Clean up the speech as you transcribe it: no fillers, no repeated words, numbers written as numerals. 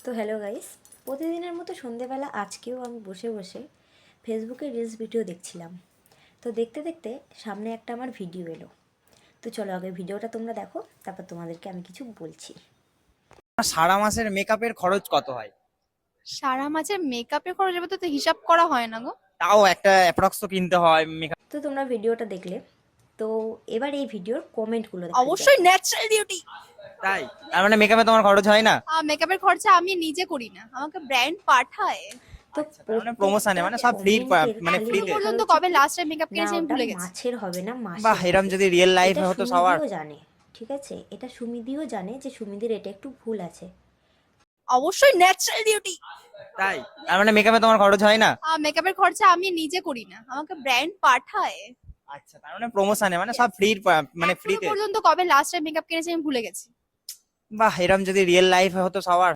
তো hello guys, প্রতিদিনের মতো সন্ধেবেলা আজকেও আমি বসে বসে ফেসবুকে রিলস ভিডিও দেখছিলাম। তো দেখতে দেখতে সামনে একটা আমার ভিডিও এলো। তো চলো আগে ভিডিওটা তোমরা দেখো, তারপর তোমাদেরকে আমি কিছু বলছি। সারা মাসের মেকআপের খরচ কত হয়? সারা মাসের মেকআপের খরচ এবার তো হিসাব করা হয় না গো। তাও একটা অ্যাপ্রক্স তো কিনতে হয় মেকআপ। তো তোমরা ভিডিওটা দেখলে, তো এবার এই ভিডিওর কমেন্টগুলো দেখা অবশ্যই যাক। Natural beauty. তাই তার মানে মেকআপে তোমার খরচ হয় না? মেকআপের খরচা আমি নিজে করি না, আমাকে ব্র্যান্ড পাঠায়। তো আচ্ছা, তার মানে প্রমোশনে মানে সব ফ্রি, কমেন্টের মানে খালি ফ্রিতে। লেখা পর্যন্ত রয়েছে কবে কি, লাস্ট টাইম মেকআপ না কিনেছি আমি ওটা ভুলে গেছি। মাছের হবে না বাহ, মাছের এরম হবে। যদি রিয়েল লাইফে এটা হতো সবার। সুমিদিও জানে, ঠিক আছে, এটা সুমিদিও জানে যে সুমিদির এটা একটু ভুল আছে। অবশ্যই ন্যাচারাল বিউটি। তাই তার মানে মেকআপে তোমার খরচ হয় না? মেকআপের খরচা আমি নিজে করি না, আমাকে ব্র্যান্ড পাঠায়। আচ্ছা, তার মানে প্রমোশনে মানে সব ফ্রি, মানে এখনো ফ্রিতে। পর্যন্ত কবে লাস্ট টাইম মেকআপ কিনেছি আমি ভুলে গেছি। বাহ, এরম যদি রিয়েল লাইফে হতো সবার।